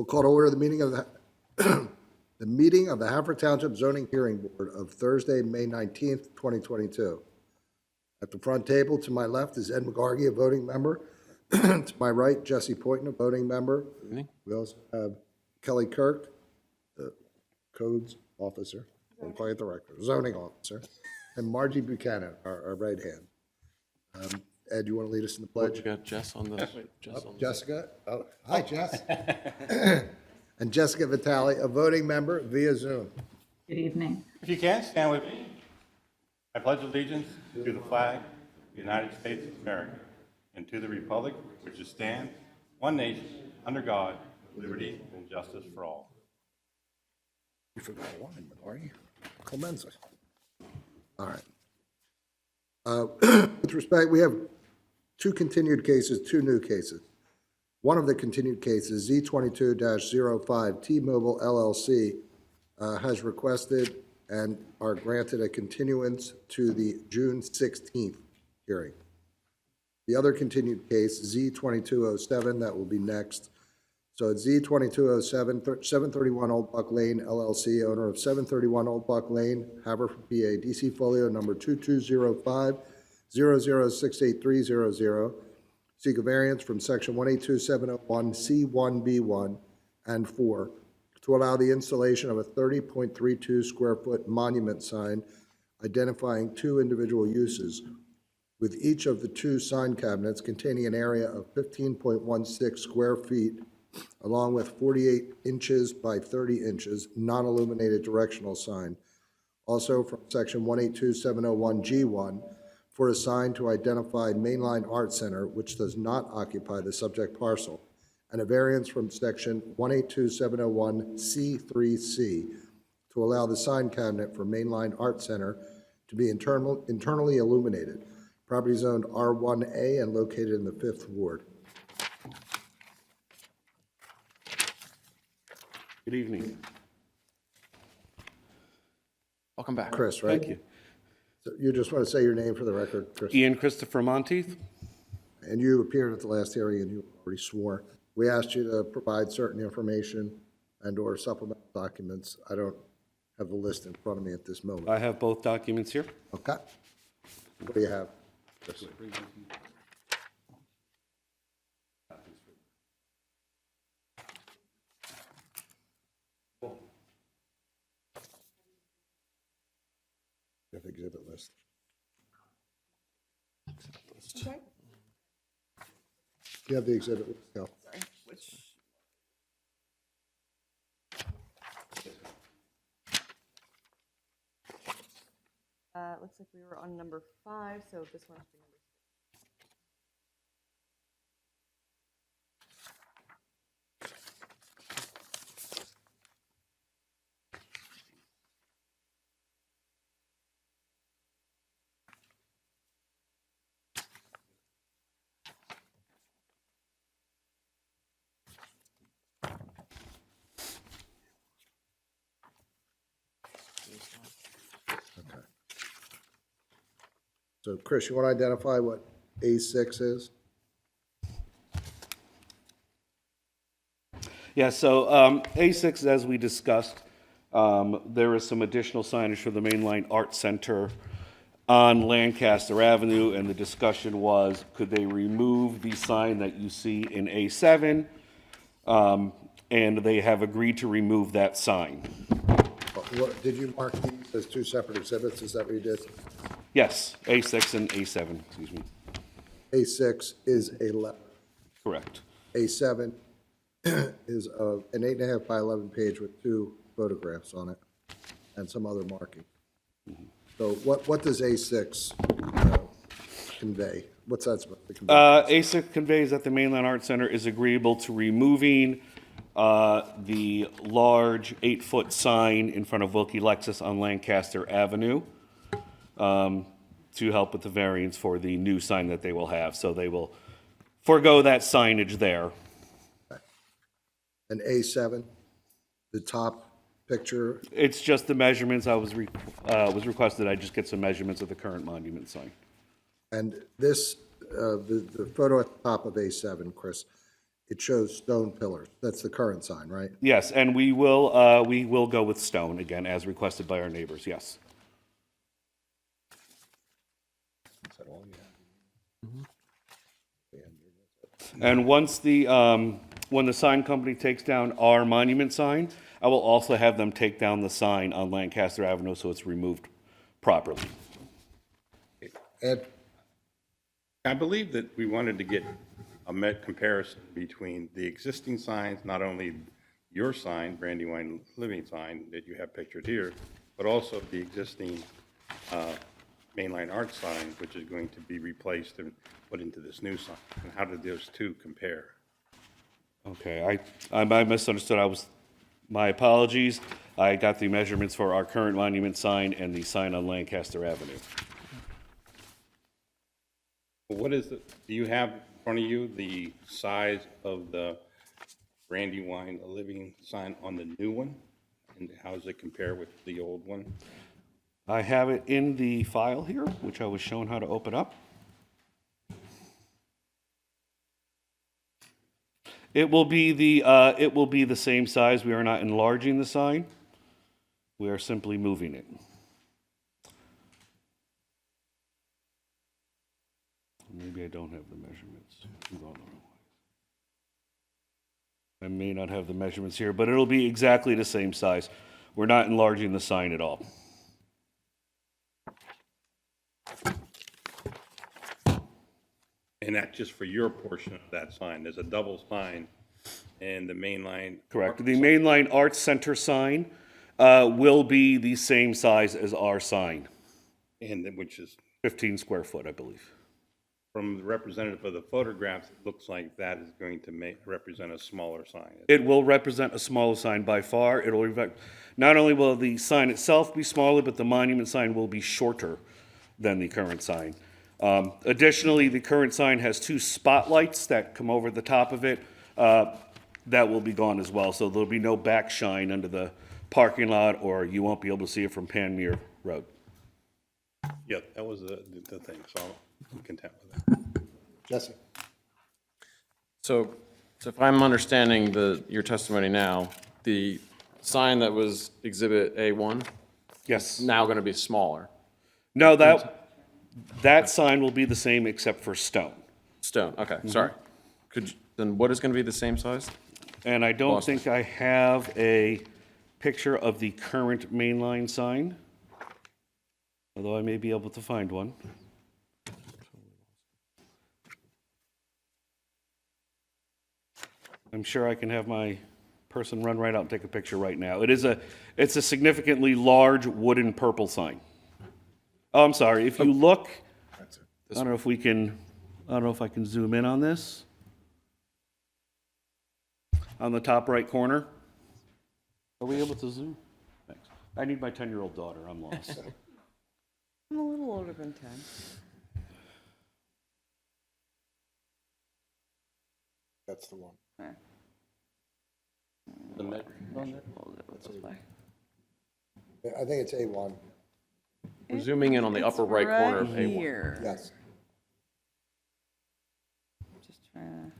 We'll call to order the meeting of the meeting of the Haverford Township Zoning Hearing Board of Thursday, May 19th, 2022. At the front table to my left is Ed McGargy, a voting member. To my right, Jesse Poyton, a voting member. We also have Kelly Kirk, the codes officer, or quiet director, zoning officer, and Margie Buchanan, our right hand. Ed, you want to lead us in the pledge? We got Jess on the. Jessica. Oh, hi, Jess. And Jessica Vitale, a voting member via Zoom. Good evening. If you can, stand with me. I pledge allegiance to the flag of the United States of America and to the republic which stands one nation, under God, liberty and justice for all. You forgot one, McGarty. Clemenza. All right. With respect, we have two continued cases, two new cases. One of the continued cases, Z22-05 T-Mobile LLC, has requested and are granted a continuance to the June 16th hearing. The other continued case, Z2207, that will be next. So it's Z2207, 731 Old Buck Lane LLC, owner of 731 Old Buck Lane, Haverford, PA, DC folio number 2205 0068300. Seek a variance from section 182701 C1B1 and 4 to allow the installation of a 30.32 square foot monument sign identifying two individual uses, with each of the two sign cabinets containing an area of 15.16 square feet, along with 48 inches by 30 inches non-illuminated directional sign. Also from section 182701 G1 for a sign to identify Mainline Art Center, which does not occupy the subject parcel, and a variance from section 182701 C3C to allow the sign cabinet for Mainline Art Center to be internally illuminated. Property zoned R1A and located in the 5th Ward. Good evening. Welcome back. Chris, right? Thank you. So you just want to say your name for the record, Chris? Ian Christopher Monteith. And you appeared at the last hearing and you already swore. We asked you to provide certain information and/or supplemental documents. I don't have the list in front of me at this moment. I have both documents here. Okay. What do you have, Chris? You have the exhibit list. Okay. You have the exhibit list, Cal. Sorry, which? Looks like we were on number 5, so this one has to be number 6. Okay. So, Chris, you want to identify what A6 is? Yeah, so A6, as we discussed, there is some additional signage for the Mainline Art Center on Lancaster Avenue, and the discussion was, could they remove the sign that you see in A7? And they have agreed to remove that sign. Did you mark these as two separate exhibits? Is that what you did? Yes, A6 and A7, excuse me. A6 is a letter. Correct. A7 is an 8.5 by 11 page with two photographs on it and some other marking. So what does A6 convey? What's that supposed to convey? A6 conveys that the Mainline Art Center is agreeable to removing the large 8-foot sign in front of Wilkie Lexus on Lancaster Avenue to help with the variance for the new sign that they will have. So they will forego that signage there. And A7, the top picture, It's just the measurements. I was requested I just get some measurements of the current monument sign. and this, the photo at the top of A7, Chris, it shows stone pillars. That's the current sign, right? Yes, and we will go with stone again, as requested by our neighbors, yes. And once when the sign company takes down our monument sign, I will also have them take down the sign on Lancaster Avenue so it's removed properly. Ed? I believe that we wanted to get a comparison between the existing signs, not only your sign, Brandywine Living sign that you have pictured here, but also the existing Mainline Art sign, which is going to be replaced and put into this new sign. And how did those two compare? Okay, I misunderstood. My apologies. I got the measurements for our current monument sign and the sign on Lancaster Avenue. What is it, do you have in front of you the size of the Brandywine Living sign on the new one? And how does it compare with the old one? I have it in the file here, which I was shown how to open up. It will be the same size. We are not enlarging the sign. We are simply moving it. Maybe I don't have the measurements. I'm going the wrong way. I may not have the measurements here, but it'll be exactly the same size. We're not enlarging the sign at all. And that's just for your portion of that sign. There's a double sign and the main line. Correct. The Mainline Arts Center sign will be the same size as our sign, And which is, 15 square foot, I believe. from the representative of the photographs, it looks like that is going to represent a smaller sign. It will represent a smaller sign by far. Not only will the sign itself be smaller, but the monument sign will be shorter than the current sign. Additionally, the current sign has two spotlights that come over the top of it. That will be gone as well, so there'll be no back shine under the parking lot, or you won't be able to see it from Panmure Road. Yeah, that was the thing, so I'm content with that. Jesse? So if I'm understanding your testimony now, the sign that was Exhibit A1 Yes. now going to be smaller, No, that sign will be the same except for stone. stone, okay, sorry. Then what is going to be the same size? And I don't Lost it. think I have a picture of the current mainline sign, although I may be able to find one. I'm sure I can have my person run right out and take a picture right now. It's a significantly large wooden purple sign. Oh, I'm sorry, if you look, I don't know if I can zoom in on this. On the top right corner. Are we able to zoom? Thanks. I need my 10-year-old daughter, I'm lost. I'm a little older than 10. That's the one. The measure on that? Hold it this way. Yeah, I think it's A1. We're zooming in on the It's upper right corner of A1. Here. Yes. Just trying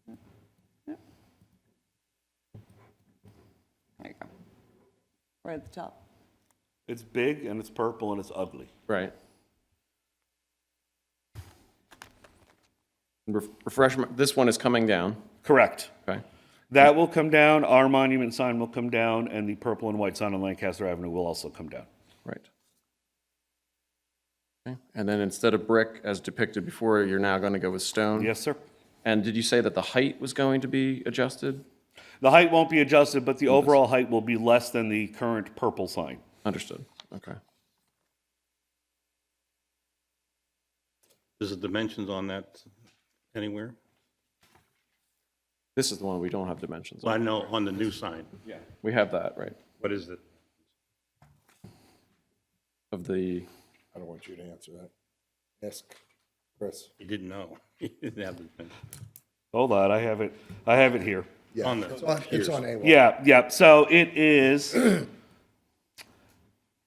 to. Yep. There you go. Right at the top. It's big and it's purple and it's ugly. Right. Refresh, this one is coming down, Correct. okay? That will come down, our monument sign will come down, and the purple and white sign on Lancaster Avenue will also come down. Right. Okay. And then instead of brick, as depicted before, you're now going to go with stone? Yes, sir. And did you say that the height was going to be adjusted? The height won't be adjusted, but the overall height will be less than the current purple sign. Understood, okay. Is the dimensions on that anywhere? This is the one we don't have dimensions Well, I on. know on the new sign. We have that, right? What is it? Of the, I don't want you to answer that. Ask Chris. He didn't know. He didn't have the dimensions. Hold on, I have it here. Yeah, On the it's on A1. Yeah, so it is, let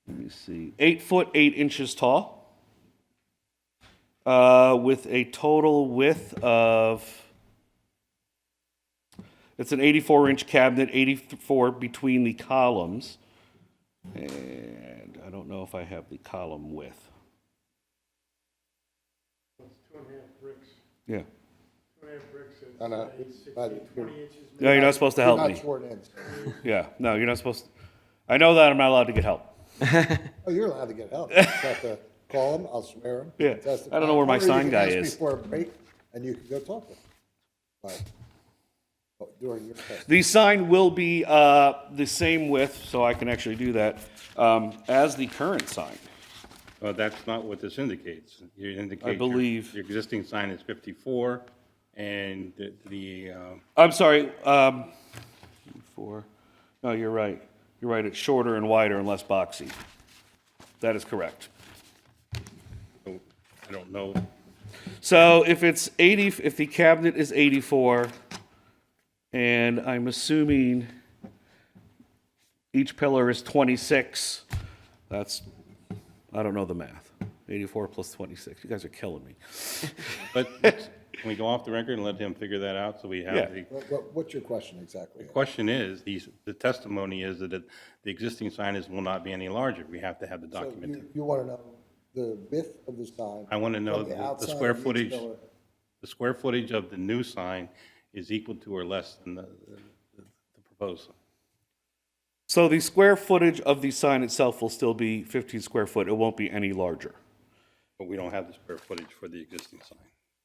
me see, 8 foot 8 inches tall, with a total width of It's an 84-inch cabinet, 84 between the columns. And I don't know if I have the column width. It's 2.5 bricks, Yeah. 2.5 bricks I know. and 16, 20 inches. No, you're not supposed to help You're me. not sworn in. Yeah, no, you're not supposed to. I know that I'm not allowed to get help. Oh, you're allowed to get help. You just have to call him, I'll swear him. Yeah, testify. I don't know where my Or you sign can guy ask me is. for a break, and you can go talk to him. During your testimony. The sign will be the same width, so I can actually do that, as the current sign. Well, that's not what this indicates. You indicate I believe- your existing sign is 54, and I'm sorry, 4. No, you're right. You're right, it's shorter and wider and less boxy. That is correct. I don't know. So if it's 80, if the cabinet is 84, and I'm assuming each pillar is 26, that's, I don't know the math. 84 plus 26, you guys are killing me. But can we go off the record and let him figure that out so we have Yeah. the What's your question exactly? question is, the testimony is that the existing signage will not be any larger. We have to have the So document. you want to know the width of the sign? I want to know from the the outside square of each footage. pillar? The square footage of the new sign is equal to or less than the proposed sign. So the square footage of the sign itself will still be 15 square foot, it won't be any larger. But we don't have the square footage for the existing sign.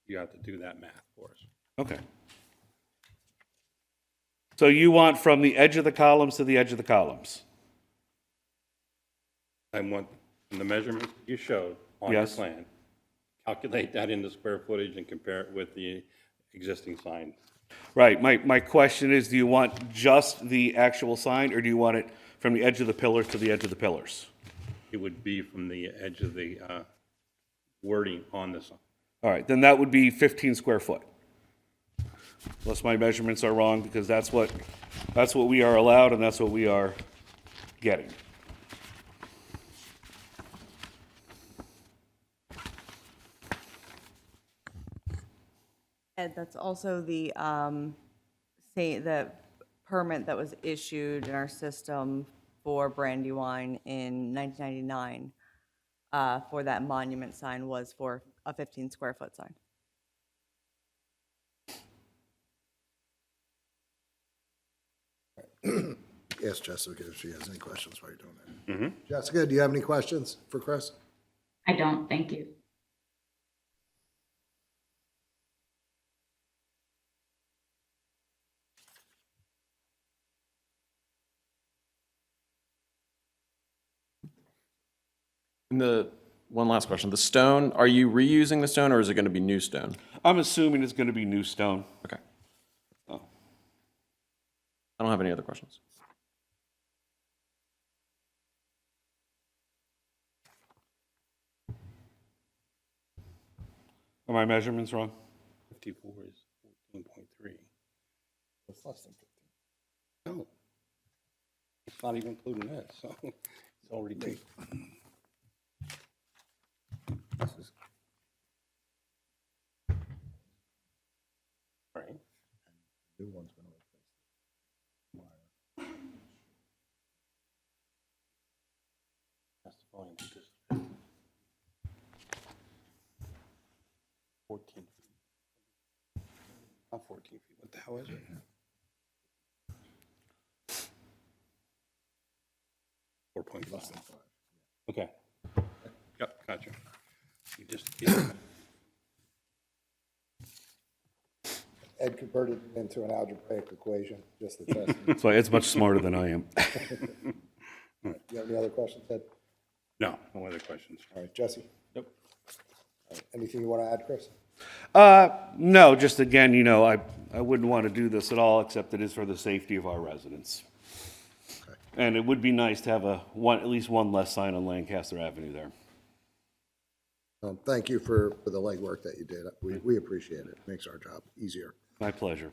You have to do that math for us. Okay. So you want from the edge of the columns to the edge of the columns? I want the measurements you showed on your Yes. plan, calculate that into square footage and compare it with the existing sign. Right, my question is, do you want just the actual sign, or do you want it from the edge of the pillar to the edge of the pillars? It would be from the edge of the wording on the sign. All right, then that would be 15 square foot. Unless my measurements are wrong, because that's what we are allowed and that's what we are getting. Ed, that's also the, the permit that was issued in our system for Brandywine in 1999 for that monument sign was for a 15 square foot sign. Ask Jessica if she has any questions while you're doing that. Jessica, do you have any questions for Chris? I don't, thank you. And one last question, the stone, are you reusing the stone or is it going to be new stone? I'm assuming it's going to be new stone. Okay. Oh. I don't have any other questions. Are my measurements wrong? 54 is 14.3. It's less than 15. No. It's not even including this, so it's already big. This is. Right. New one's going to replace. That's the volume, because 14 feet. Not 14 feet, what the hell is it? Less than 5. Okay. Yep, gotcha. You just, Ed converted it into an algebraic equation, just the test. So Ed's much smarter than I am. Do you have any other questions, Ed? no other questions. All right, Jesse? Nope. All right, anything you want to add, Chris? No, just again, I wouldn't want to do this at all, except it is for the safety of our residents. And it would be nice to have at least one less sign on Lancaster Avenue there. Thank you for the legwork that you did. We appreciate it. It makes our job easier. My pleasure.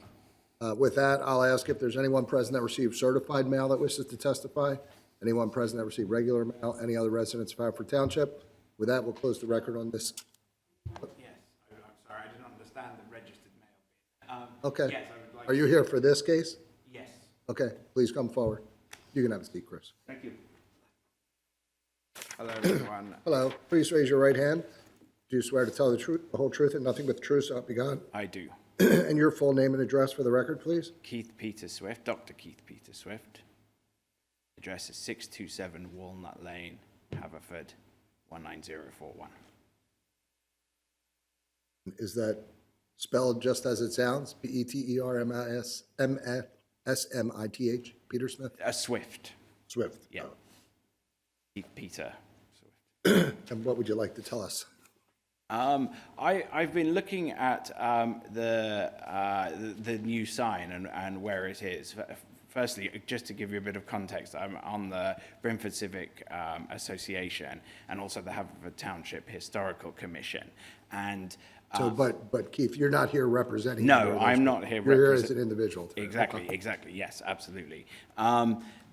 With that, I'll ask if there's anyone present that received certified mail that wishes to testify. Anyone present that received regular mail? Any other residents of Haverford Township? With that, we'll close the record on this. Yes, I'm sorry, I didn't understand the registered mail bit. Okay. Yes, I would Are you here for this case? Yes. Okay, please come forward. You can have a seat, Chris. Thank you. Hello, everyone. Hello, please raise your right hand. Do you swear to tell the truth, the whole truth, and nothing but the truth, so help you God? I do. And your full name and address for the record, please? Keith Peter Swift, Dr. Keith Peter Swift. Address is 627 Walnut Lane, Haverford, 19041. Is that spelled just as it sounds? Petermith, Peter Smith? Swift. Swift? Yeah. Keith Peter Swift. And what would you like to tell us? I've been looking at the new sign and where it is. Firstly, just to give you a bit of context, I'm on the Brentford Civic Association and also the Haverford Township Historical Commission. And So, but Keith, you're not here representing. No, either of those I'm not people. here You're here as represent- an individual. today. Exactly, Okay. exactly. Yes, absolutely.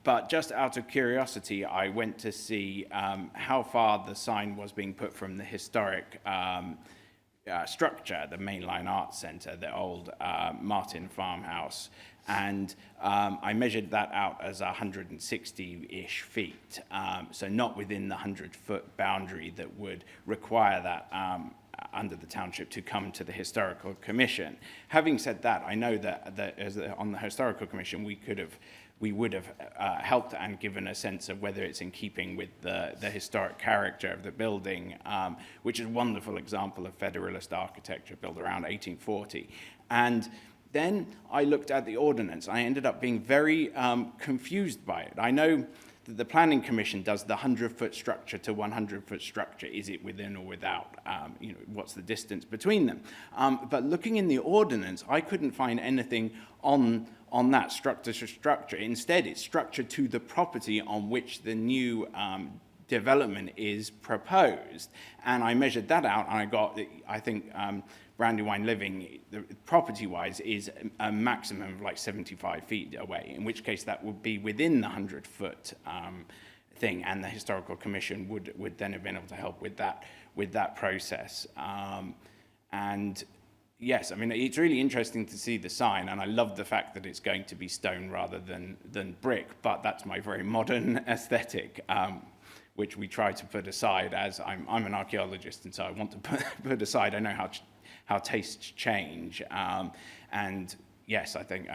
But just out of curiosity, I went to see how far the sign was being put from the historic structure, the Mainline Arts Centre, the old Martin farmhouse. And I measured that out as 160-ish feet, so not within the 100-foot boundary that would require that under the township to come to the Historical Commission. Having said that, I know that on the Historical Commission we would have helped and given a sense of whether it's in keeping with the historic character of the building, which is a wonderful example of Federalist architecture built around 1840. And then I looked at the ordinance. I ended up being very confused by it. I know that the Planning Commission does the 100-foot structure to 100-foot structure. Is it within or without? What's the distance between them? But looking in the ordinance, I couldn't find anything on that structure to structure. Instead, it's structured to the property on which the new development is proposed. And I measured that out, and I got, I think, Brandywine Living, property-wise, is a maximum of like 75 feet away, in which case that would be within the 100-foot thing, and the Historical Commission would then have been able to help with that process. And yes, I mean, it's really interesting to see the sign, and I love the fact that it's going to be stone rather than brick, but that's my very modern aesthetic, which we try to put aside, as I'm an archaeologist, and so I want to put aside. I know how tastes change, and yes, I think,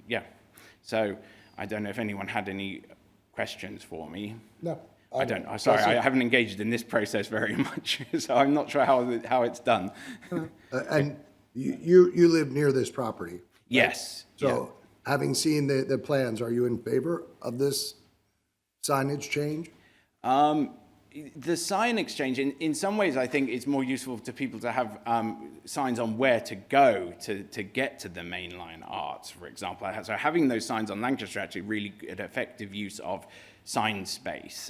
yeah. So I don't know if anyone had any questions for me. No. I don't. Sorry, I haven't engaged in this process very much, so I'm not sure how it's done. And you live near this property? Right? Yes. So, having seen the plans, are you in favor of this signage change? The sign exchange, in some ways, I think it's more useful to people to have signs on where to go to get to the mainline arts, for example. So having those signs on Lancaster actually really an effective use of sign space.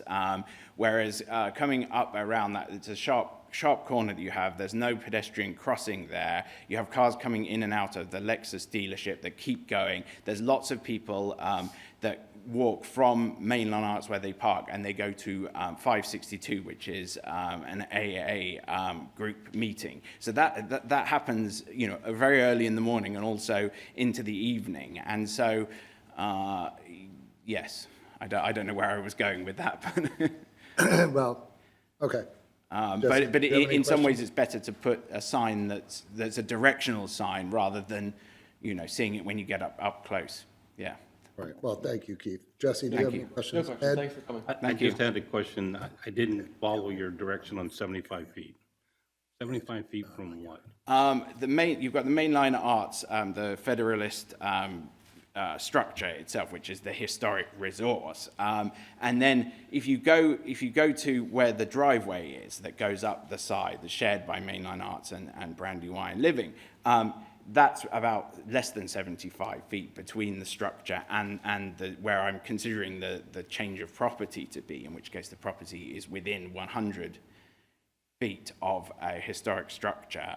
Whereas coming up around that, it's a sharp corner that you have. There's no pedestrian crossing there. You have cars coming in and out of the Lexus dealership that keep going. There's lots of people that walk from Mainline Arts where they park, and they go to 562, which is an AA group meeting. So that happens, very early in the morning and also into the evening. And so, yes, I don't know where I was going with that, but Well, okay. but do you have any in some ways questions? it's better to put a sign that's a directional sign rather than, seeing it when you get up close. Yeah. All right, well, thank you, Keith. Jesse, do you have any questions? No Ed? question. Thanks for coming. I just had a question. I didn't follow your direction on 75 feet. 75 feet from what? You've got the Mainline Arts, the Federalist structure itself, which is the historic resource. And then if you go to where the driveway is that goes up the side, that's shared by Mainline Arts and Brandywine Living, that's about less than 75 feet between the structure and where I'm considering the change of property to be, in which case the property is within 100 feet of a historic structure.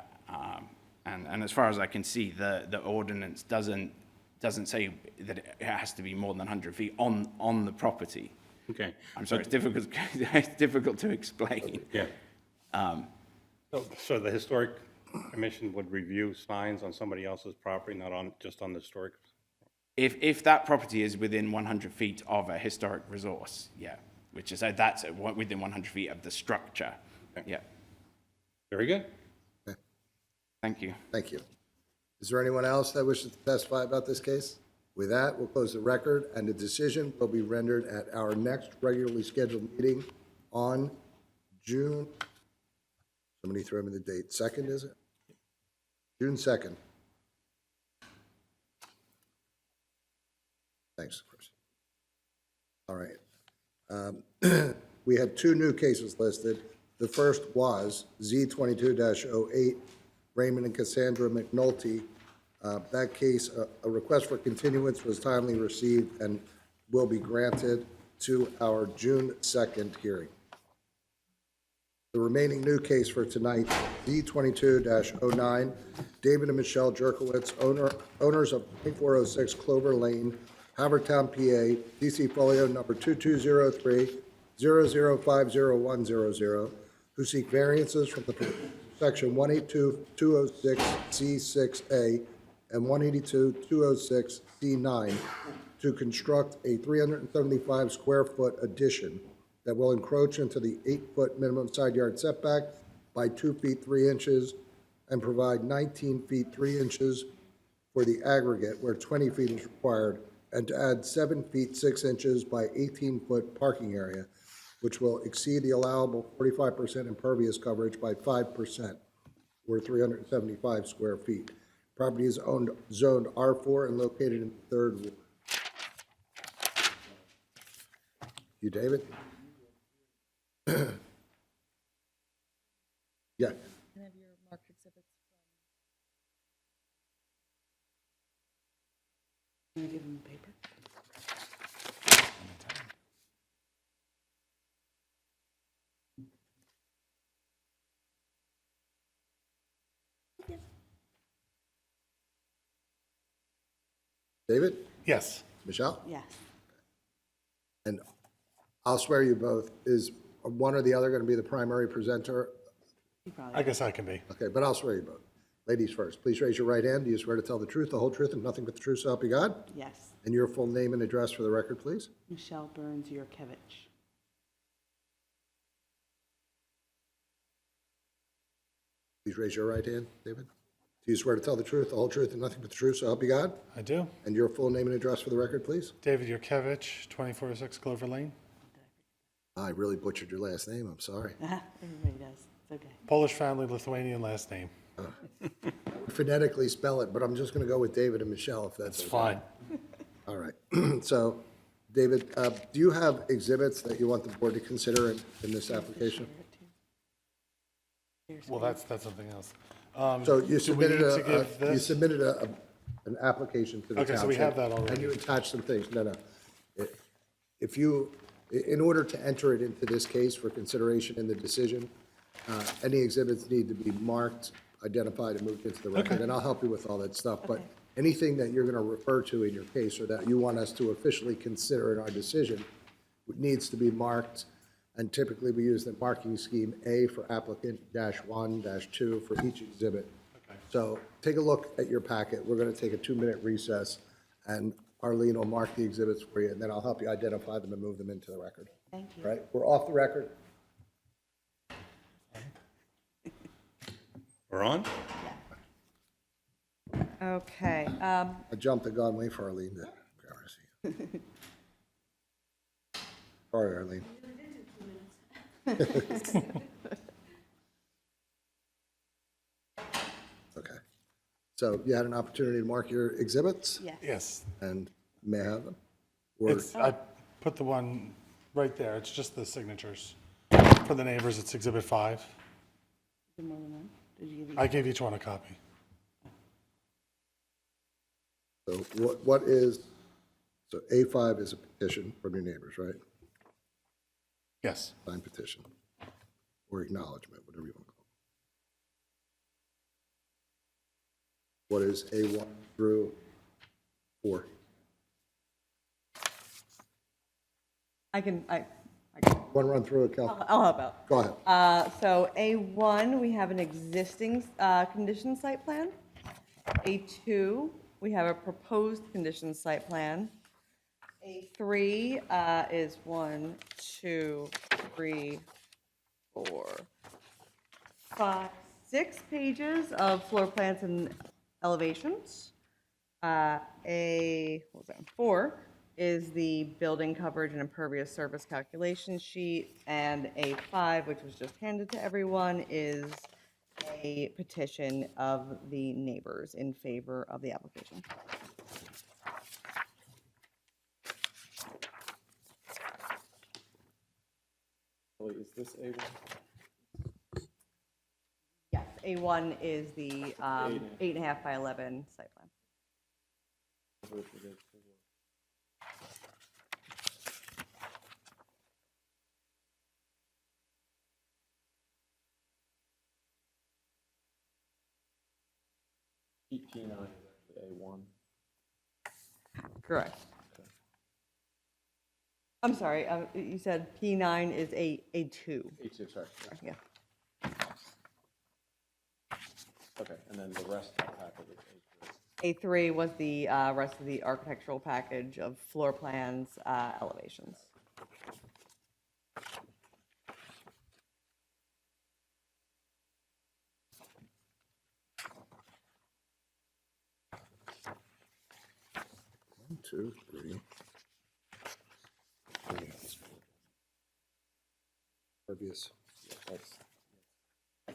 And as far as I can see, the ordinance doesn't say that it has to be more than 100 feet on the property. Okay. I'm sorry, it's difficult to explain. Yeah. So the historic commission would review signs on somebody else's property, not on, just on the historic? If that property is within 100 feet of a historic resource, yeah, which is, that's within 100 feet of the structure, yeah. Very good. Thank you. Thank you. Is there anyone else that wishes to testify about this case? With that, we'll close the record, and the decision will be rendered at our next regularly scheduled meeting on June, somebody throw me the date, 2nd, is it? June 2nd. Thanks, Chris. All right. We had two new cases listed. The first was Z22-08, Raymond and Cassandra McNulty. That case, a request for continuance was timely received and will be granted to our June 2nd hearing. The remaining new case for tonight, Z22-09, David and Michelle Jerkowitz, owners of 2406 Clover Lane, Haverford Town, PA, DC folio number 2203-00501000, who seek variances from the section 182-206C6A and 182-206C9 to construct a 375 square foot addition that will encroach into the 8-foot minimum side yard setback by 2 feet 3 inches and provide 19 feet 3 inches for the aggregate where 20 feet is required, and to add 7 feet 6 inches by 18-foot parking area, which will exceed the allowable 45% impervious coverage by 5%, or 375 square feet. Property is zoned R4 and located in the 3rd ward. You, David? Yeah. Can I have your marked exhibits from? Can you give them the paper? David? Yes. Michelle? Yes. And I'll swear you both. Is one or the other going to be the primary presenter? You probably. I guess I can be. Okay, but I'll swear you both. Ladies first. Please raise your right hand. Do you swear to tell the truth, the whole truth, and nothing but the truth, so help you God? Yes. And your full name and address for the record, please? Michelle Burns Yurkevich. Please raise your right hand, David. Do you swear to tell the truth, the whole truth, and nothing but the truth, so help you God? I do. And your full name and address for the record, please? David Yurkevich, 2406 Clover Lane. I really butchered your last name. I'm sorry. Everybody does. It's okay. Polish family, Lithuanian last name. Phonetically spell it, but I'm just going to go with David and Michelle if that's It's okay. fine. All right. So, David, do you have exhibits that you want the board to consider in this application? Well, that's something else. So you do we submitted need to give you this? submitted an application to the township. Okay, so we have that And already. you attached some things. No. If you, in order to enter it into this case for consideration in the decision, any exhibits need to be marked, identified, and moved into the record. Okay. And I'll help you with all that stuff. But anything that you're going to refer to in your case or that you want us to officially consider in our decision needs to be marked. And typically, we use the marking scheme A for applicant, -1, -2 for each exhibit. So take a look at your packet. We're going to take a 2-minute recess, and Arlene will mark the exhibits for you, and then I'll help you identify them and move them into the record. Thank you. All right? We're off the record. We're on? Okay. I jumped the gun. Wait for Arlene to grab her seat. Sorry, Arlene. Okay. So you had an opportunity to mark your exhibits? Yes. Yes. And may I have them? Or, I put the one right there. It's just the signatures. For the neighbors, it's Exhibit 5. Is there more than one? Did you give I gave each one a copy. so what is, so A5 is a petition from your neighbors, right? Yes. Signed petition, or acknowledgement, whatever you want to call it. What is A1 through 4? I can Want to run through it, Cal? I'll help out. Go ahead. So A1, we have an existing condition site plan. A2, we have a proposed condition site plan. A3 is 1, 2, 3, 4, 5, 6 pages of floor plans and elevations. A4 is the building coverage and impervious surface calculation sheet, and A5, which was just handed to everyone, is a petition of the neighbors in favor of the application. Is this A1? Yes, A1 is the 8.5 by 11 site plan. P9 is actually A1. Correct. I'm sorry, you said P9 is A2. A2, sorry. Yeah. Okay, and then the rest of the package is A3. A3 was the rest of the architectural package of floor plans, elevations. One, two, three. Impervious. That's the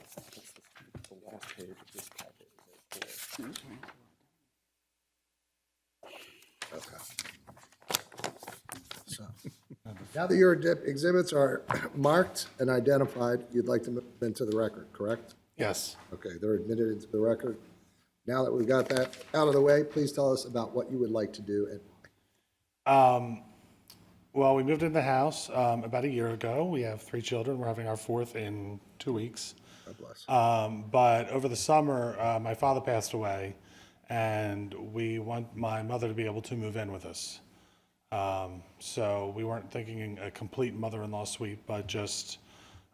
last page of this packet. Is A4. Okay. So, now that your exhibits are marked and identified, you'd like to move them into the record, correct? Yes. Okay, they're admitted into the record. Now that we've got that out of the way, please tell us about what you would like to do and Well, we moved in the house about a year ago. We have 3 children. We're having our 4th in 2 weeks. God bless. But over the summer, my father passed away, and we want my mother to be able to move in with us. So we weren't thinking a complete mother-in-law suite, but just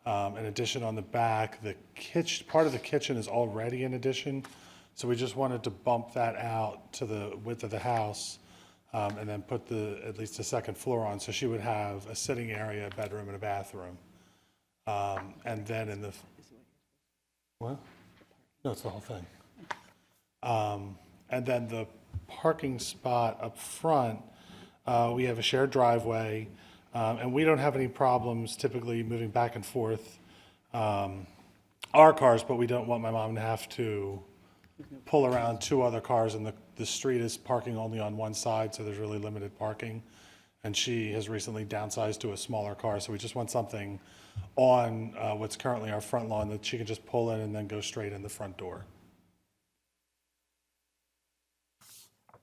an addition on the back. The kitchen, part of the kitchen is already an addition, so we just wanted to bump that out to the width of the house, and then put at least a second floor on, so she would have a sitting area, a bedroom, and a bathroom. And then in the, what? No, it's the whole thing. And then the parking spot up front, we have a shared driveway, and we don't have any problems typically moving back and forth our cars, but we don't want my mom to have to pull around 2 other cars, and the street is parking only on one side, so there's really limited parking. And she has recently downsized to a smaller car, so we just want something on what's currently our front lawn that she can just pull in and then go straight in the front door.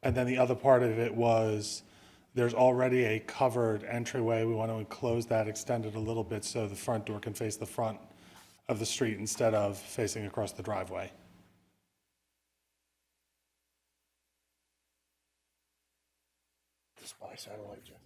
And then the other part of it was, there's already a covered entryway. We want to enclose that, extend it a little bit so the front door can face the front of the street instead of facing across the driveway. Spy satellite, Jeff.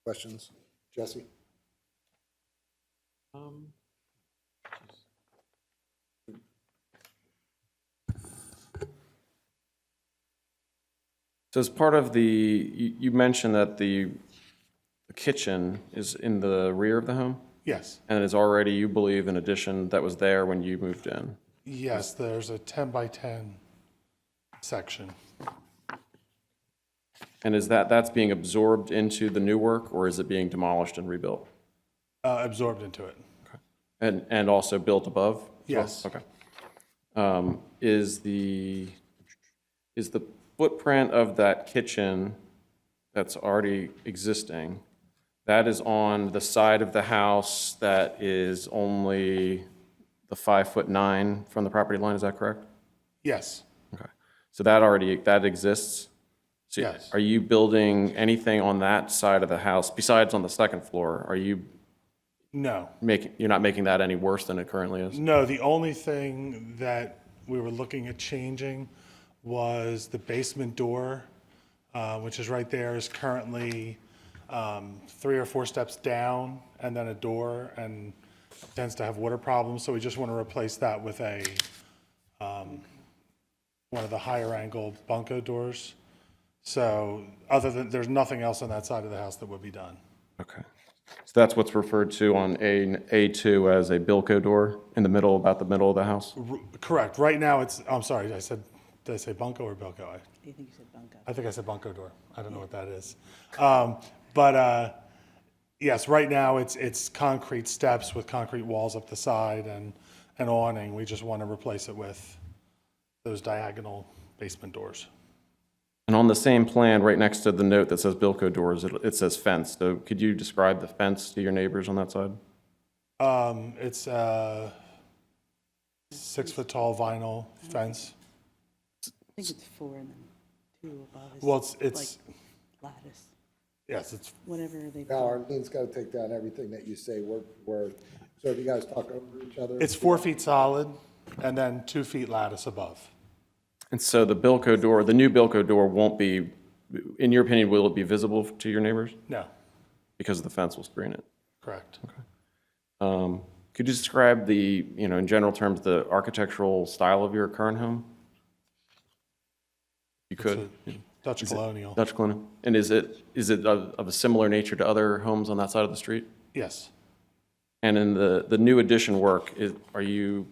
Questions? Jesse? So as part of you mentioned that the kitchen is in the rear of the home? Yes. And it is already, you believe, an addition that was there when you moved in? Yes, there's a 10 by 10 section. And is that's being absorbed into the new work, or is it being demolished and rebuilt? Absorbed into it. And also built above? as well? Yes. Okay. Is the footprint of that kitchen that's already existing That is on the side of the house that is only the 5'9" from the property line, is that correct? Yes, Okay. So that exists? So Yes. Are you building anything on that side of the house, besides on the second floor? Are you no. you're not making that any worse than it currently is? No, the only thing that we were looking at changing was the basement door, which is right there, is currently 3 or 4 steps down, and then a door, and tends to have water problems, so we just want to replace that with a, one of the higher angle bunko doors. So other than, there's nothing else on that side of the house that would be done. Okay. So that's what's referred to on A2 as a Bilco door in the middle, about the middle of the house? Correct. Right now, it's, I'm sorry, did I say bunko or bilko? I think you said bunko. I think I said bunko door. I don't know what that is. Yes, right now, it's concrete steps with concrete walls up the side and an awning. We just want to replace it with those diagonal basement doors. And on the same plan, right next to the note that says Bilco doors, it says fence. So could you describe the fence to your neighbors on that side? It's a 6-foot-tall vinyl fence. I think it's 4 and then 2 above is Well, it's like lattice, yes, it's whatever they Now, call Arlene's got to take down everything that you say word for word. So if you guys talk over each other. it's 4 feet solid, and then 2 feet lattice above. And so the Bilco door, the new Bilco door won't be, in your opinion, will it be visible to your neighbors? No, Because the fence will screen it. correct. Could you describe the, in general terms, the architectural style of your current home? You could. Dutch colonial. Dutch colonial. And is it of a similar nature to other homes on that side of the street? Yes, And in the new addition work, are you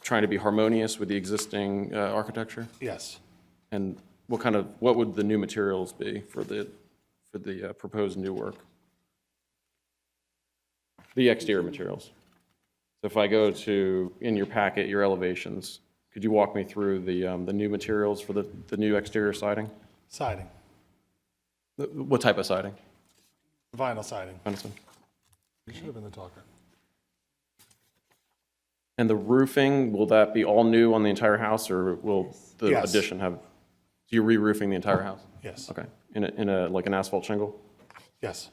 trying to be harmonious with the existing architecture? yes. And what would the new materials be for the proposed new work? The exterior materials. So if I go to, in your packet, your elevations, could you walk me through the new materials for the new exterior siding? Siding, What type of siding? vinyl siding. Understand. You should have been the talker. And the roofing, will that be all new on the entire house, or will the Yes. addition have, so you're re-roofing the entire house? Yes, Okay, in a like an asphalt shingle? yes.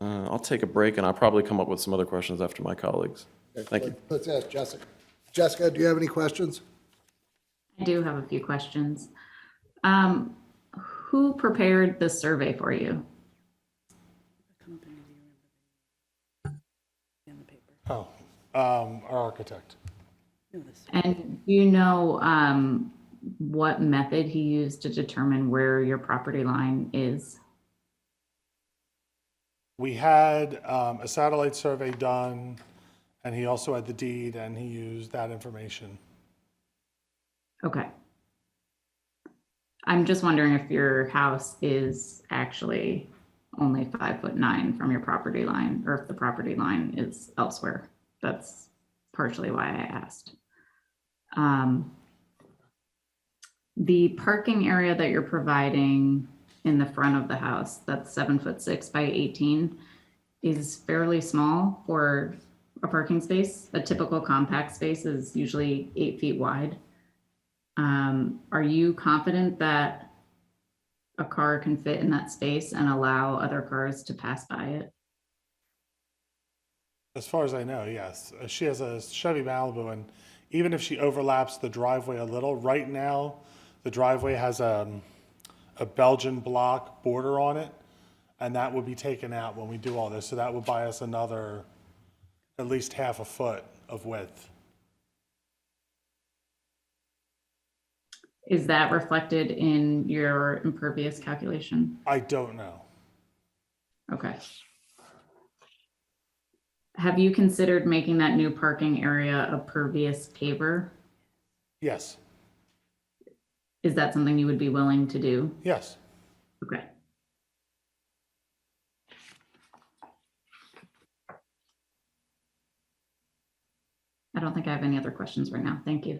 I'll take a break, and I'll probably come up with some other questions after my colleagues. Thank you. Let's ask Jessica. Jessica, do you have any questions? I do have a few questions. Who prepared the survey for you? Oh, our architect. And do you know what method he used to determine where your property line is? We had a satellite survey done, and he also had the deed, and he used that information. Okay. I'm just wondering if your house is actually only 5'9" from your property line, or if the property line is elsewhere. That's partially why I asked. The parking area that you're providing in the front of the house, that's 7'6" by 18, is fairly small for a parking space. A typical compact space is usually 8 feet wide. Are you confident that a car can fit in that space and allow other cars to pass by it? As far as I know, yes. She has a Chevy Malibu, and even if she overlaps the driveway a little, right now, the driveway has a Belgian block border on it, and that would be taken out when we do all this. So that would buy us another, at least half a foot of width. Is that reflected in your impervious calculation? I don't know. Okay. Have you considered making that new parking area a pervious paver? Yes, Is that something you would be willing to do? yes. Okay. I don't think I have any other questions right now. Thank you.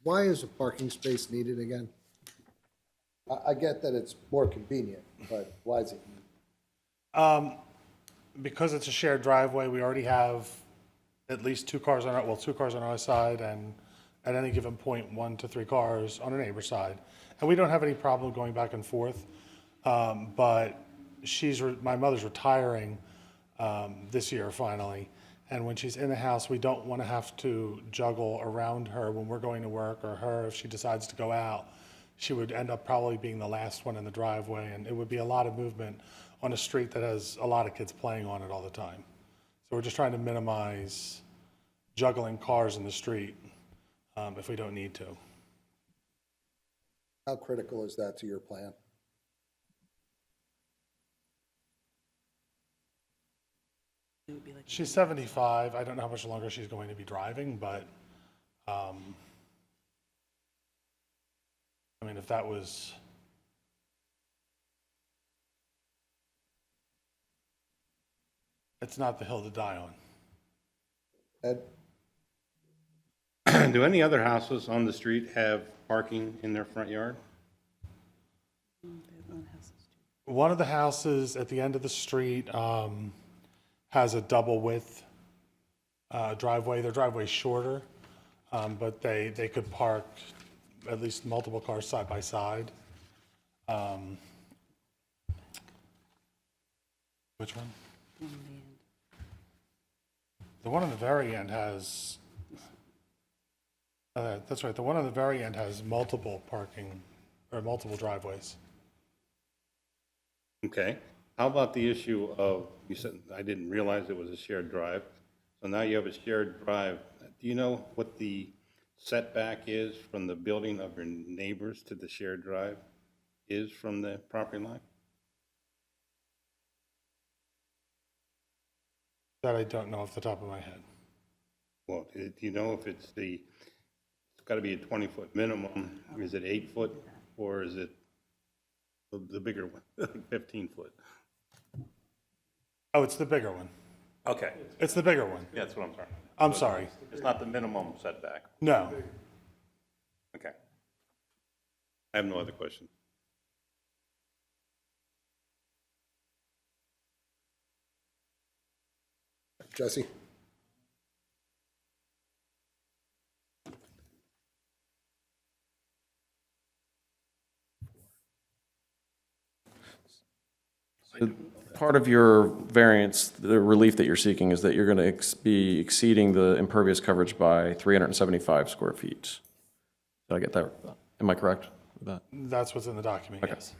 why is a parking space needed again? I get that it's more convenient, but why is it needed? Because it's a shared driveway, we already have at least two cars on our side, and at any given point, 1 to 3 cars on our neighbor's side. And we don't have any problem going back and forth. But my mother's retiring this year finally. And when she's in the house, we don't want to have to juggle around her when we're going to work, or her if she decides to go out. She would end up probably being the last one in the driveway, and it would be a lot of movement on a street that has a lot of kids playing on it all the time. So we're just trying to minimize juggling cars in the street if we don't need to. How critical is that to your plan? It would be like, She's 75. I don't know how much longer she's going to be driving, but I mean, if that was, it's not the hill to die on. Ed? Do any other houses on the street have parking in their front yard? one house is One of the houses at the end of the street has a double width driveway. Their driveway's shorter, but they could park at least multiple cars side by side. Which one? one in the end. The one on the very end has, that's right, the one on the very end has multiple parking, or multiple driveways. Okay. How about the issue of, you said, I didn't realize it was a shared drive. So now you have a shared drive. Do you know what the setback is from the building of your neighbors to the shared drive is from the property line? That I don't know off the top of my head. Well, do you know if it's got to be a 20-foot minimum? Is it 8 foot, or is it the bigger one, like 15 foot? Oh, it's the bigger one. Okay. It's the bigger one. Yeah, that's what I'm sorry. I'm sorry. It's not the minimum setback. No. Okay. I have no other questions. Jesse? Part of your variance, the relief that you're seeking is that you're going to be exceeding the impervious coverage by 375 square feet. Did I get that? Am I correct with that? That's what's in the document, yes.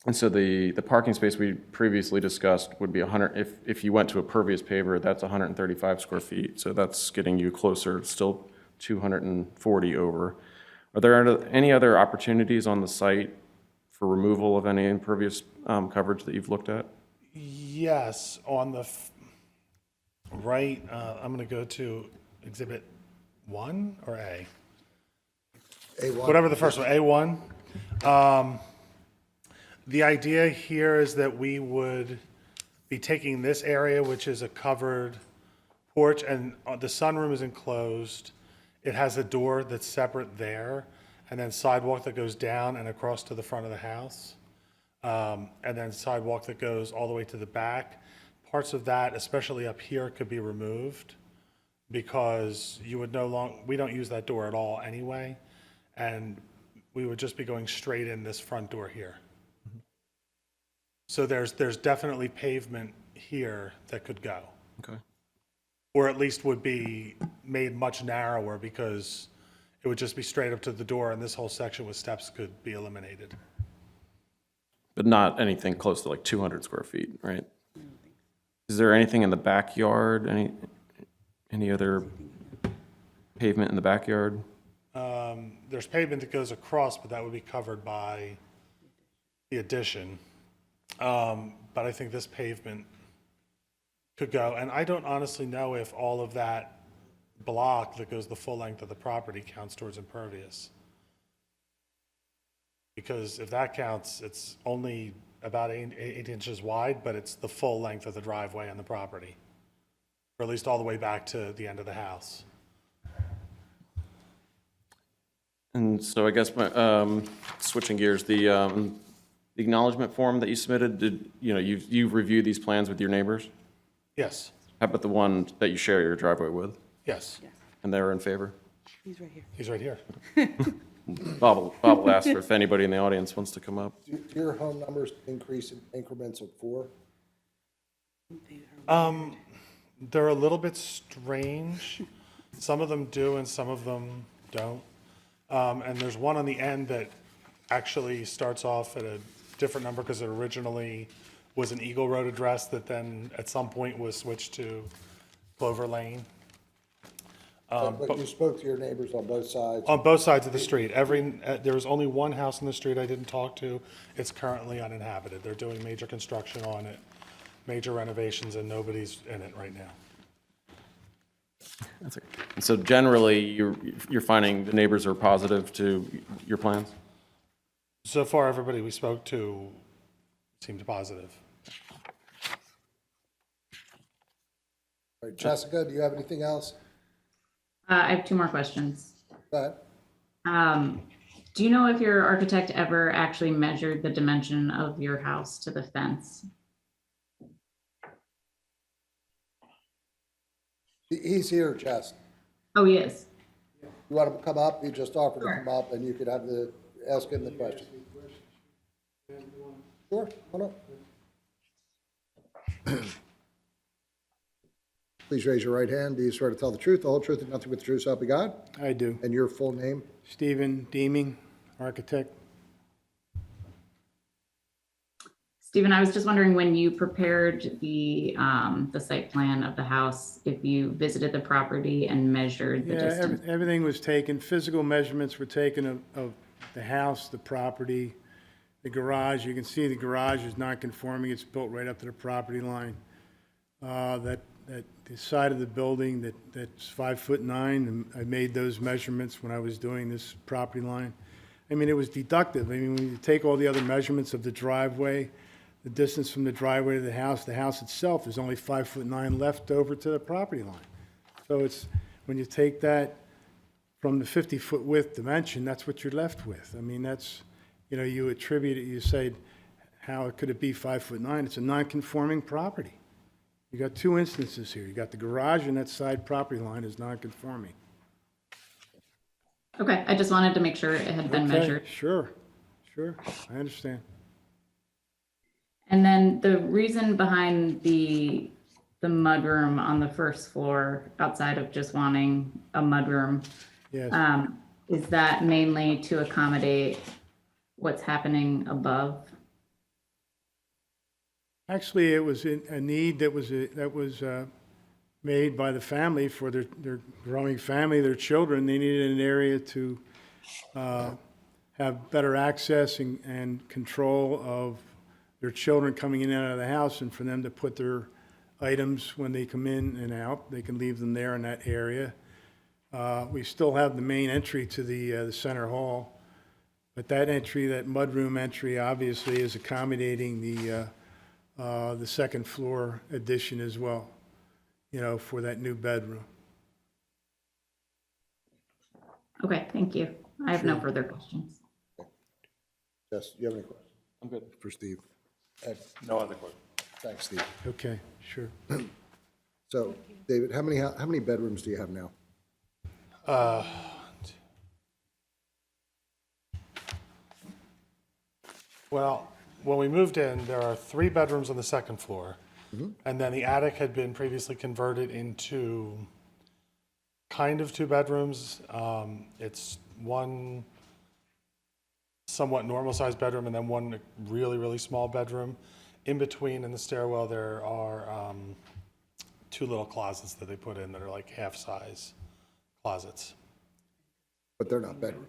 And so the parking space we previously discussed would be 100, if you went to a pervious paver, that's 135 square feet. So that's getting you closer, still 240 over. Are there any other opportunities on the site for removal of any impervious coverage that you've looked at? Yes, on the right, I'm going to go to Exhibit 1 or A? A1. Whatever the first one, A1. The idea here is that we would be taking this area, which is a covered porch, and the sunroom is enclosed. It has a door that's separate there, and then sidewalk that goes down and across to the front of the house. And then sidewalk that goes all the way to the back. Parts of that, especially up here, could be removed because you would we don't use that door at all anyway, and we would just be going straight in this front door here. So there's definitely pavement here that could go, Okay. or at least would be made much narrower because it would just be straight up to the door, and this whole section with steps could be eliminated. But not anything close to like 200 square feet, right? Is there anything in the backyard? Any other pavement in the backyard? There's pavement that goes across, but that would be covered by the addition. But I think this pavement could go, and I don't honestly know if all of that block that goes the full length of the property counts towards impervious. Because if that counts, it's only about 8 inches wide, but it's the full length of the driveway and the property, or at least all the way back to the end of the house. And so I guess, switching gears, the acknowledgement form that you submitted, you've reviewed these plans with your neighbors? Yes, How about the one that you share your driveway with? yes, And they're in favor? He's right here. he's right here. Bob will ask if anybody in the audience wants to come up. Do your home numbers increase in increments of 4? They're a little bit strange. Some of them do and some of them don't. And there's one on the end that actually starts off at a different number because it originally was an Eagle Road address that then at some point was switched to Clover Lane. But you spoke to your neighbors on both sides. On both sides of the street. There was only one house in the street I didn't talk to. It's currently uninhabited. They're doing major construction on it, major renovations, and nobody's in it right now. And so generally, you're finding the neighbors are positive to your plans? So far, everybody we spoke to seemed positive. All right, Jessica, do you have anything else? I have 2 more questions. Go ahead. Do you know if your architect ever actually measured the dimension of your house to the fence? He's here, Jess. Oh, he is. You want him to come up? He just offered to come up, and you could ask him the question. Sure, come on up. Please raise your right hand. Do you swear to tell the truth, the whole truth, and nothing but the truth, so help you God? I do. And your full name? Stephen Deeming, architect. Stephen, I was just wondering when you prepared the site plan of the house, if you visited the property and measured the Yeah, distance? everything was taken, physical measurements were taken of the house, the property, the garage. You can see the garage is not conforming, it's built right up to the property line. That the side of the building that's 5'9", and I made those measurements when I was doing this property line. I mean, it was deductive. I mean, when you take all the other measurements of the driveway, the distance from the driveway to the house itself is only 5'9" left over to the property line. So it's, when you take that from the 50-foot width dimension, that's what you're left with. I mean, that's, you attribute it, you say, how could it be 5'9"? It's a non-conforming property. You got 2 instances here. You got the garage and that side property line is non-conforming. Okay, I just wanted to make sure it had been Okay, measured. Sure, I understand. And then the reason behind the mudroom on the first floor, outside of just wanting a mudroom, Yes, is that mainly to accommodate what's happening above? actually, it was a need that was made by the family for their growing family, their children. They needed an area to have better access and control of their children coming in and out of the house, and for them to put their items when they come in and out, they can leave them there in that area. We still have the main entry to the center hall, but that entry, that mudroom entry, obviously is accommodating the second floor addition as well, for that new bedroom. Okay, thank you. I have no further questions. Jess, do you have any questions? I'm good. For Steve? Ed? No other question. Thanks, Steve. Okay, sure. So, David, how many bedrooms do you have now? Well, when we moved in, there are 3 bedrooms on the second floor. And then the attic had been previously converted into kind of 2 bedrooms. It's one somewhat normal-sized bedroom and then one really, really small bedroom. In between, in the stairwell, there are 2 little closets that they put in that are like half-size closets. But they're not bedrooms.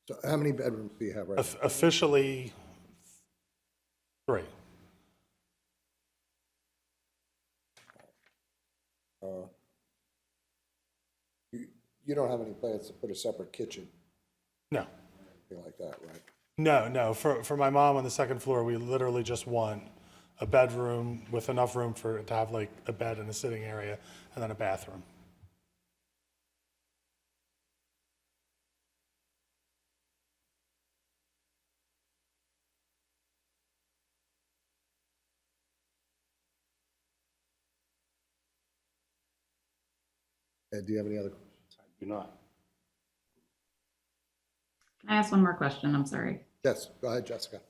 So how many bedrooms do you have right now? Officially, 3. You don't have any plans to put a separate kitchen, No. anything like that, right? No. For my mom on the second floor, we literally just want a bedroom with enough room for it to have like a bed and a sitting area and then a bathroom. Do you have any other questions? Do not. Can I ask one more question? I'm sorry. Yes, go ahead, Jessica.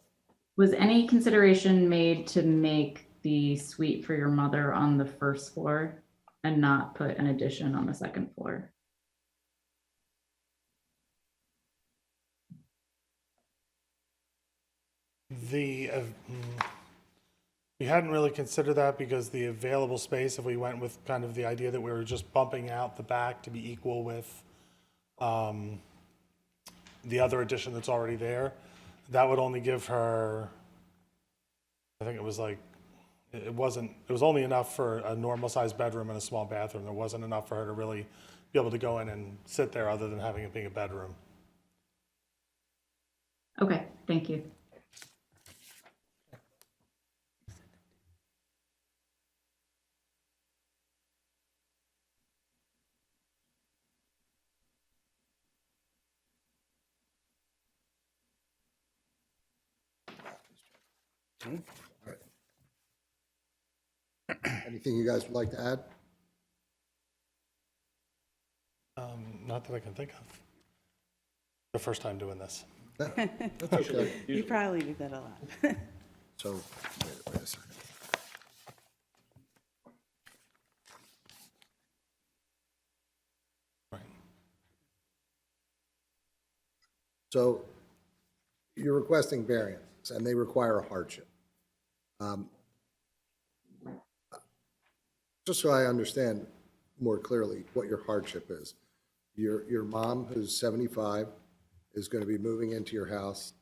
Was any consideration made to make the suite for your mother on the first floor and not put an addition on the second floor? We hadn't really considered that because the available space, if we went with kind of the idea that we were just bumping out the back to be equal with the other addition that's already there, that would only give her, I think it was like, it was only enough for a normal sized bedroom and a small bathroom. There wasn't enough for her to really be able to go in and sit there other than having it being a bedroom. Okay, thank you. Anything you guys would like to add? Not that I can think of. The first time doing this. That's okay. You probably do that a lot. So, wait a second. Right. So you're requesting variance, and they require a hardship. Just so I understand more clearly what your hardship is. Your mom, who's 75, is going to be moving into your house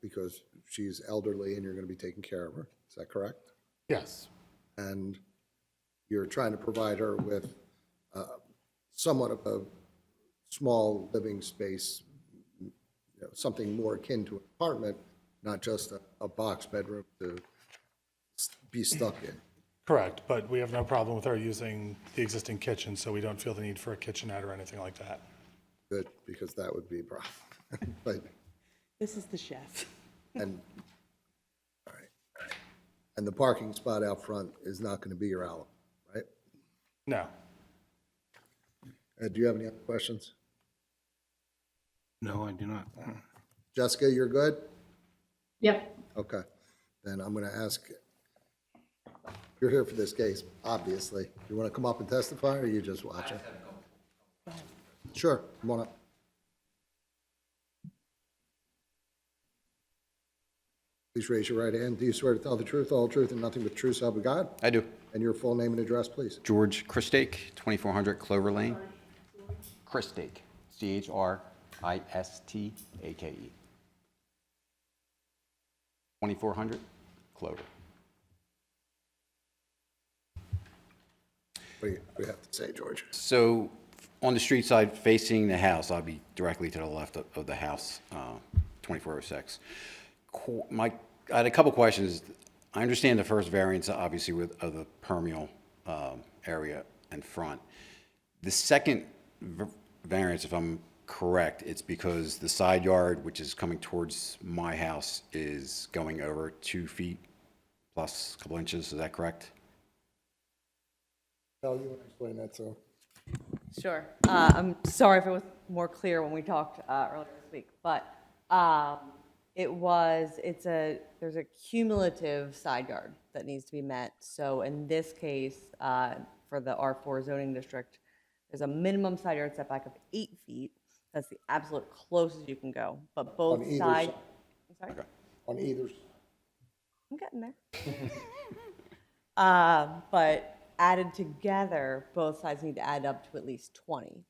because she's elderly and you're going to be taking care of her. Is that correct? Yes. And you're trying to provide her with somewhat of a small living space, something more akin to an apartment, not just a box bedroom to be stuck in. Correct, but we have no problem with her using the existing kitchen, so we don't feel the need for a kitchenette or anything like that. Good, because that would be a problem. But, This is the chef. and, all right. And the parking spot out front is not going to be your alibi, right? No. Do you have any other questions? No, I do not. Jessica, you're good? Yep. Okay. Then I'm going to ask, you're here for this case, obviously. You want to come up and testify, or are you just watching? Sure, come on up. Please raise your right hand. Do you swear to tell the truth, all truth, and nothing but the truth, so help you God? I do. And your full name and address, please. George Christake, 2400 Clover Lane. Christake, Christake. 2400 Clover. What do you have to say, George? So on the street side facing the house, I'll be directly to the left of the house, 2406. I had a couple questions. I understand the first variance, obviously, of the permeable area in front. The second variance, if I'm correct, it's because the side yard, which is coming towards my house, is going over 2 feet plus a couple inches. Is that correct? Tell you want to explain that, so. Sure. I'm sorry if it was more clear when we talked earlier this week, but there's a cumulative side yard that needs to be met. So in this case, for the R4 zoning district, there's a minimum side yard setback of 8 feet. That's the absolute closest you can go, but both On either sides. side. I'm sorry? On either, I'm getting there. But added together, both sides need to add up to at least 20.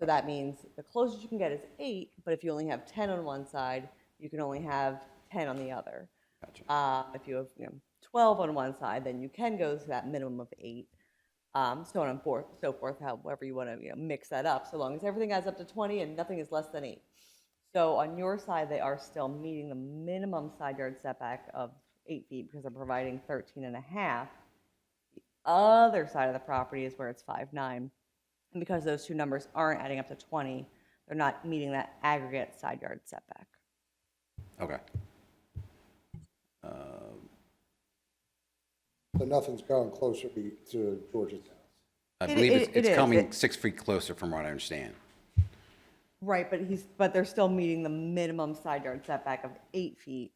So that means the closest you can get is 8, but if you only have 10 on one side, you can only have 10 on the other. Gotcha. If you have 12 on one side, then you can go to that minimum of 8. So on and so forth, however you want to mix that up, so long as everything adds up to 20 and nothing is less than 8. So on your side, they are still meeting the minimum side yard setback of 8 feet because they're providing 13 and a half. The other side of the property is where it's 5'9". And because those two numbers aren't adding up to 20, they're not meeting that aggregate side yard setback. Okay. so nothing's going closer to George's house. I It- believe it it's is. coming 6 feet closer from what I understand. Right, but they're still meeting the minimum side yard setback of 8 feet.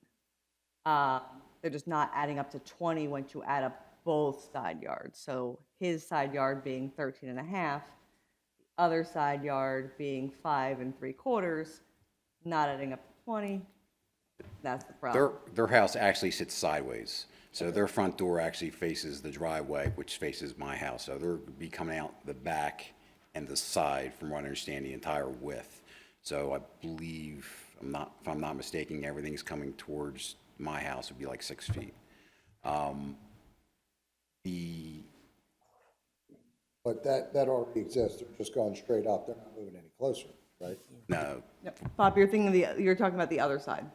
They're just not adding up to 20 once you add up both side yards. So his side yard being 13 and a half, the other side yard being 5 3/4, not adding up to 20. That's the problem. Their house actually sits sideways. So their front door actually faces the driveway, which faces my house. So they're be coming out the back and the side, from what I understand, the entire width. So I believe, if I'm not mistaken, everything's coming towards my house would be like 6 feet. But that already exists, they're just going straight up, they're not moving any closer, right? No, Bob, you're talking about the other side.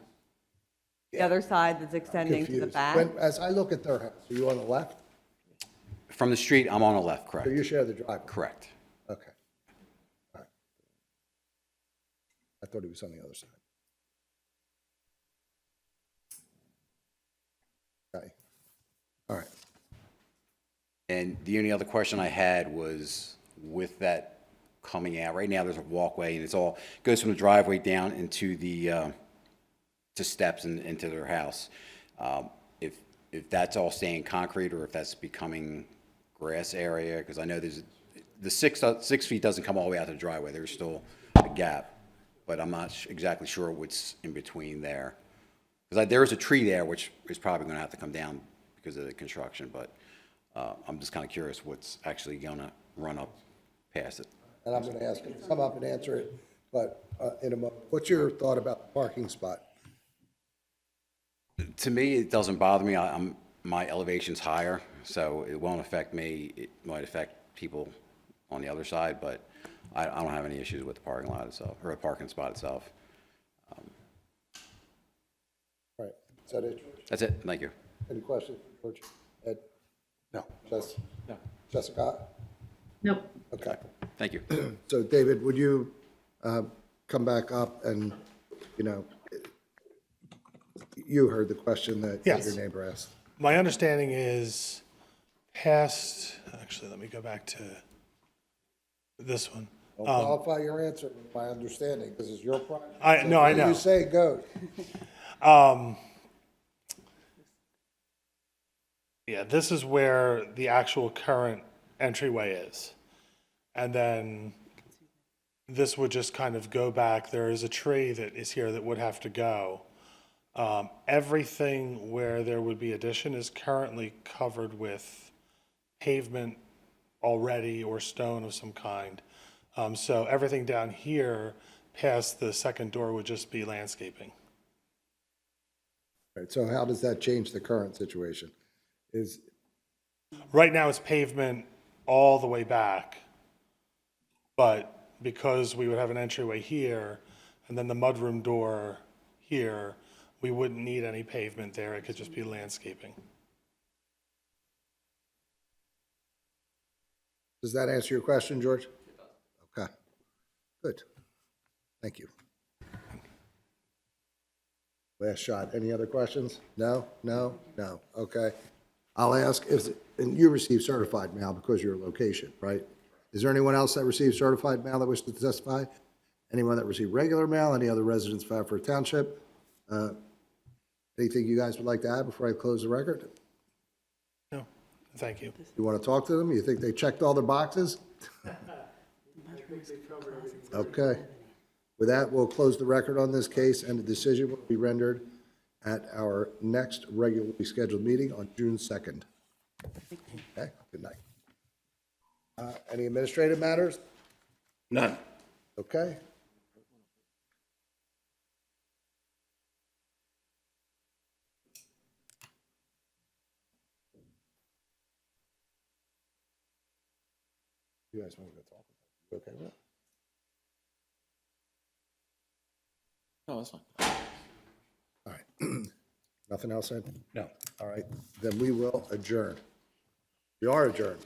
The other side that's extending to the Confused. back. As I look at their house, are you on the left? from the street, I'm on the left, Or you correct? share the driveway? Correct. Okay. All right. I thought he was on the other side. Okay. All right. And the only other question I had was with that coming out, right now there's a walkway and goes from the driveway down into to steps and into their house. If that's all staying concrete or if that's becoming grass area, because I know the 6 feet doesn't come all the way out to the driveway, there's still a gap, but I'm not exactly sure what's in between there. Because there is a tree there, which is probably going to have to come down because of the construction, but I'm just kind of curious what's actually going to run up past it. And I'm going to ask him to come up and answer it, but in a moment. What's your thought about the parking spot? To me, it doesn't bother me. My elevation's higher, so it won't affect me. It might affect people on the other side, but I don't have any issues with the parking lot itself, or the parking spot itself. All right, is that it, George? That's it. Thank you. Any questions for George? Ed? No. Jessica? Nope. Okay. Thank you. So David, would you come back up and, you heard the question that Yes. your neighbor asked. My understanding is actually, let me go back to this one. Don't qualify your answer with my understanding. This is your problem. I know. What you say goes. Yeah, this is where the actual current entryway is. And then this would just kind of go back. There is a tree that is here that would have to go. Everything where there would be addition is currently covered with pavement already or stone of some kind. So everything down here past the second door would just be landscaping. Right, so how does that change the current situation? Right now, it's pavement all the way back, but because we would have an entryway here and then the mudroom door here, we wouldn't need any pavement there. It could just be landscaping. Does that answer your question, George? It does. Okay, good. Thank you. Last shot. Any other questions? No? No? No? Okay. I'll ask, and you received certified mail because of your location, right? Is there anyone else that received certified mail that wishes to testify? Anyone that received regular mail? Any other residents of Haverford Township? Anything you guys would like to add before I close the record? No, thank you. You want to talk to them? You think they checked all their boxes? Okay. With that, we'll close the record on this case, and the decision will be rendered at our next regularly scheduled meeting on June 2nd. Okay, good night. Any administrative matters? None. Okay. You guys want to go talk? You okay with it? No, that's fine. All right. Nothing else, Ed? No. All right, then we will adjourn. We are adjourned.